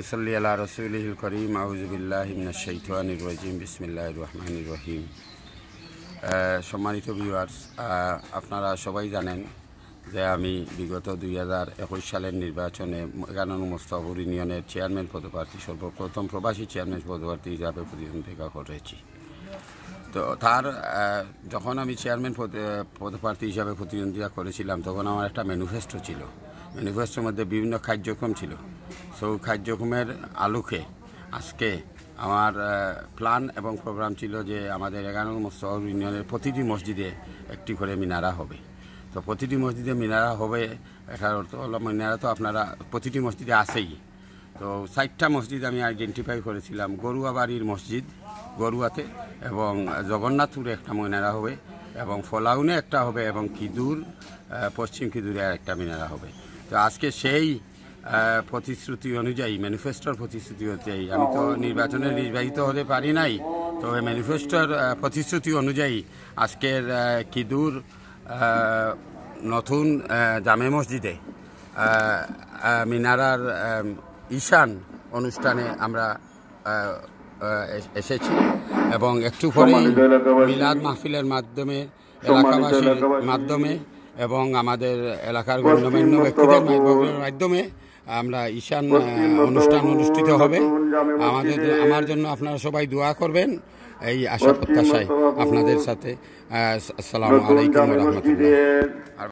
صلی علی رسوله الکریم اعوذ بالله من الشیطان الرجیم بسم الله الرحمن الرحیم। সম্মানিত ভিউয়ার্স, আপনারা সবাই জানেন যে আমি বিগত 2021 সালের নির্বাচনে 11 নং মোস্তফাপুর ইউনিয়নের চেয়ারম্যান পদপ্রার্থী, সর্বপ্রথম প্রবাসী চেয়ারম্যান পদপ্রার্থী হিসাবে প্রতিদ্বন্দ্বিতা করেছি। তো তার যখন আমি চেয়ারম্যান পদপ্রার্থী হিসাবে প্রতিদ্বন্দ্বিতা করেছিলাম তখন আমার একটা ম্যানিফেস্টো ছিল। ম্যানিফেস্টোর মধ্যে বিভিন্ন কার্যক্রম ছিল। সেই কার্যক্রমের আলোকে আজকে আমার প্ল্যান এবং প্রোগ্রাম ছিল যে আমাদের 11 নং মোস্তফাপুর ইউনিয়নের প্রতিটি মসজিদে একটি করে মিনারা হবে। তো প্রতিটি মসজিদে মিনারা হবে, এটার অর্থ হলো মিনারা তো আপনারা প্রতিটি মসজিদে আছেই। তো 4টা মসজিদ আমি আইডেন্টিফাই করেছিলাম। গরুয়াবাড়ির মসজিদ গরুয়াতে, এবং জগন্নাথপুরে একটা মিনারা হবে, এবং ফলাউনে একটা হবে, এবং কিদুর পশ্চিম কিদুরে একটা মিনারা হবে। তো আজকে সেই প্রতিশ্রুতি অনুযায়ী, ম্যানিফেস্টোর প্রতিশ্রুতি অনুযায়ী, আমি তো নির্বাচনে নির্বাচিত হতে পারি নাই, তো ম্যানিফেস্টোর প্রতিশ্রুতি অনুযায়ী আজকের কিদুর নতুন জামে মসজিদে মিনারার ঈশান অনুষ্ঠানে আমরা এসেছি, এবং একটু পরে মিলাদ মাহফিলের মাধ্যমে, এলাকাবাসীর মাধ্যমে এবং আমাদের এলাকার গণ্যমান্য ব্যক্তিদের মাধ্যমে আমরা ঈশান অনুষ্ঠান অনুষ্ঠিত হবে। আমার জন্য আপনারা সবাই দোয়া করবেন, এই আশা প্রত্যাশায় আপনাদের সাথে। আসসালামু আলাইকুম ওয়া রাহমাতুল্লাহ।